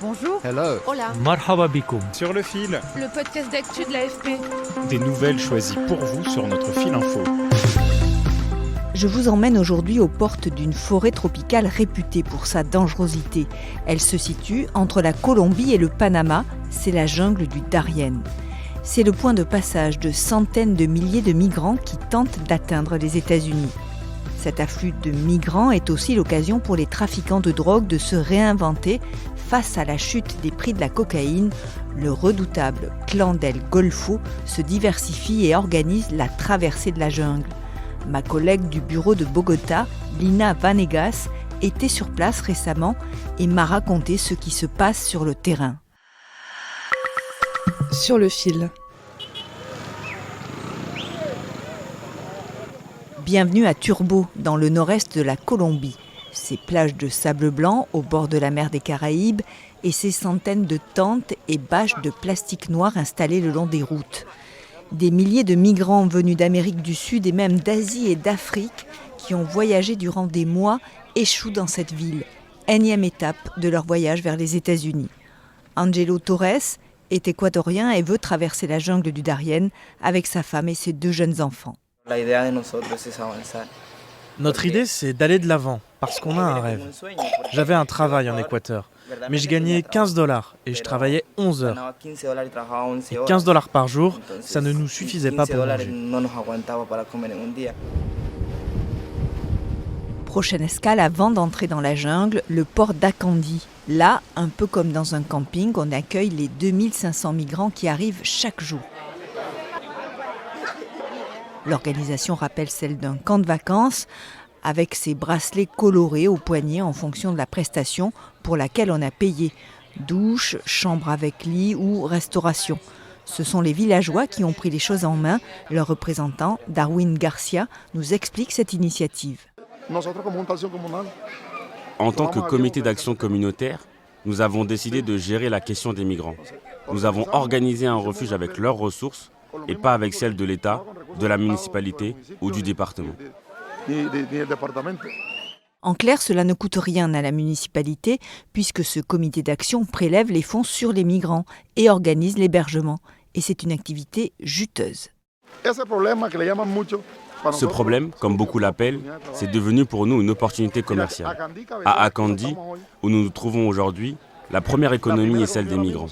Bonjour. Hello. Hola. Marhaba bikoum. Sur le fil, Le podcast d'actu de l'AFP. des nouvelles choisies pour vous sur notre fil info. Je vous emmène aujourd'hui aux portes d'une forêt tropicale réputée pour sa dangerosité. Elle se situe entre la Colombie et le Panama, c'est la jungle du Darién. C'est le point de passage de centaines de milliers de migrants qui tentent d'atteindre les États-Unis. Cet afflux de migrants est aussi l'occasion pour les trafiquants de drogue de se réinventer face à la chute des prix de la cocaïne. Le redoutable clan del Golfo se diversifie et organise la traversée de la jungle. Ma collègue du bureau de Bogota, Lina Vanegas, était sur place récemment et m'a raconté ce qui se passe sur le terrain. Sur le fil. Bienvenue à Turbo, dans le nord-est de la Colombie. Ces plages de sable blanc au bord de la mer des Caraïbes et ces centaines de tentes et bâches de plastique noir installées le long des routes. Des milliers de migrants venus d'Amérique du Sud et même d'Asie et d'Afrique qui ont voyagé durant des mois échouent dans cette ville. Énième étape de leur voyage vers les États-Unis. Angelo Torres est équatorien et veut traverser la jungle du Darién avec sa femme et ses 2 jeunes enfants. Notre idée, c'est d'aller de l'avant, parce qu'on a un rêve. J'avais un travail en Équateur, mais je gagnais $15 et je travaillais 11 heures. Et $15 par jour, ça ne nous suffisait pas pour manger. Prochaine escale avant d'entrer dans la jungle, le port d'Akandi. Là, un peu comme dans un camping, on accueille les 2500 migrants qui arrivent chaque jour. L'organisation rappelle celle d'un camp de vacances avec ses bracelets colorés au poignet en fonction de la prestation pour laquelle on a payé. Douche, chambre avec lit ou restauration. Ce sont les villageois qui ont pris les choses en main. Leur représentant, Darwin Garcia, nous explique cette initiative. En tant que comité d'action communautaire, nous avons décidé de gérer la question des migrants. Nous avons organisé un refuge avec leurs ressources et pas avec celles de l'État, de la municipalité ou du département. En clair, cela ne coûte rien à la municipalité puisque ce comité d'action prélève les fonds sur les migrants et organise l'hébergement. Et c'est une activité juteuse. Ce problème, comme beaucoup l'appellent, c'est devenu pour nous une opportunité commerciale. À Akandi, où nous nous trouvons aujourd'hui, la première économie est celle des migrants.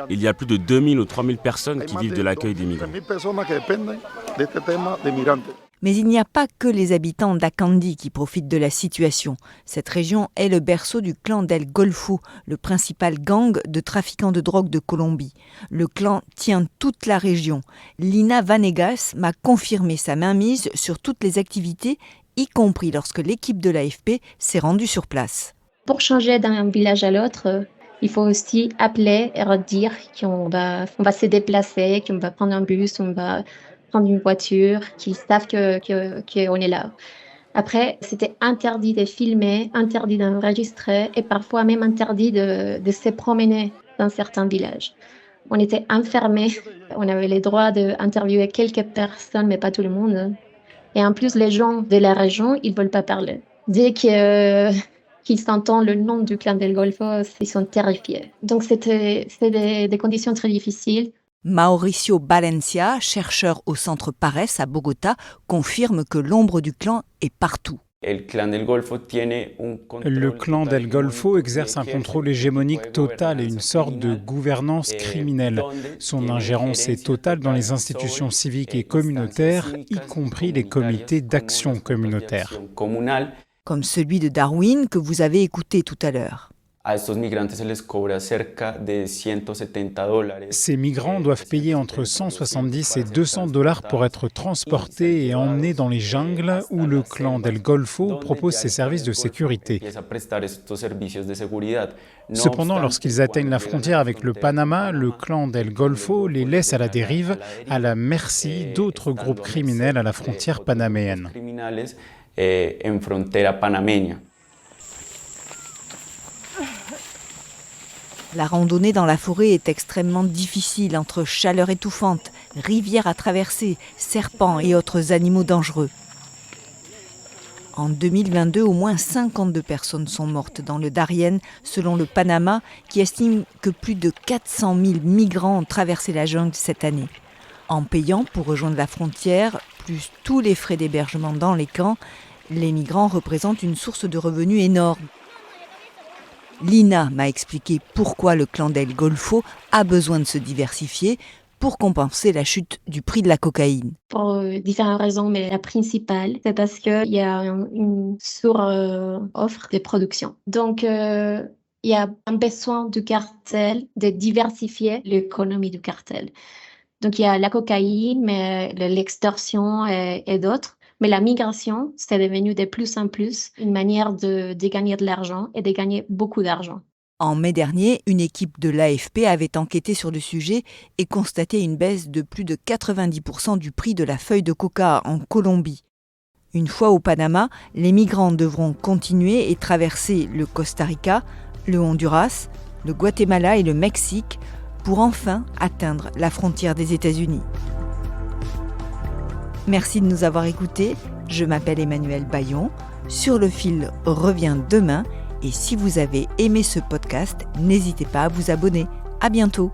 Il y a plus de 2000 ou 3000 personnes qui vivent de l'accueil des migrants. Mais il n'y a pas que les habitants d'Akandi qui profitent de la situation. Cette région est le berceau du clan del Golfo, le principal gang de trafiquants de drogue de Colombie. Le clan tient toute la région. Lina Vanegas m'a confirmé sa mainmise sur toutes les activités, y compris lorsque l'équipe de l'AFP s'est rendue sur place. Pour changer d'un village à l'autre, il faut aussi appeler et redire qu'on va se déplacer, qu'on va prendre un bus, on va prendre une voiture, qu'ils savent qu'on est là. Après, c'était interdit de filmer, interdit d'enregistrer et parfois même interdit de se promener dans certains villages. On était enfermés, on avait le droit d'interviewer quelques personnes, mais pas tout le monde. Et en plus, les gens de la région, ils ne veulent pas parler. Dès qu'ils entendent le nom du clan del Golfo, ils sont terrifiés. Donc c'était des conditions très difficiles. Mauricio Valencia, chercheur au centre Pares à Bogota, confirme que l'ombre du clan est partout. Le clan del Golfo exerce un contrôle hégémonique total et une sorte de gouvernance criminelle. Son ingérence est totale dans les institutions civiques et communautaires, y compris les comités d'action communautaire. Comme celui de Darwin que vous avez écouté tout à l'heure. Ces migrants doivent payer entre 170 et $200 pour être transportés et emmenés dans les jungles où le clan del Golfo propose ses services de sécurité. Cependant, lorsqu'ils atteignent la frontière avec le Panama, le clan del Golfo les laisse à la dérive, à la merci d'autres groupes criminels à la frontière panaméenne. La randonnée dans la forêt est extrêmement difficile entre chaleur étouffante, rivières à traverser, serpents et autres animaux dangereux. En 2022, au moins 52 personnes sont mortes dans le Darién, selon le Panama, qui estime que plus de 400 000 migrants ont traversé la jungle cette année. En payant pour rejoindre la frontière, plus tous les frais d'hébergement dans les camps, les migrants représentent une source de revenus énorme. Lina m'a expliqué pourquoi le clan d'El Golfo a besoin de se diversifier pour compenser la chute du prix de la cocaïne. Pour différentes raisons, mais la principale, c'est parce qu'il y a une sur-offre de production. Donc, il y a un besoin du cartel de diversifier l'économie du cartel. Donc, il y a la cocaïne, mais l'extorsion et d'autres. Mais la migration, c'est devenu de plus en plus une manière de gagner de l'argent et de gagner beaucoup d'argent. En mai dernier, une équipe de l'AFP avait enquêté sur le sujet et constaté une baisse de plus de 90% du prix de la feuille de coca en Colombie. Une fois au Panama, les migrants devront continuer et traverser le Costa Rica, le Honduras, le Guatemala et le Mexique pour enfin atteindre la frontière des États-Unis. Merci de nous avoir écoutés. Je m'appelle Emmanuelle Bayon. Sur le fil revient demain. Et si vous avez aimé ce podcast, n'hésitez pas à vous abonner. À bientôt.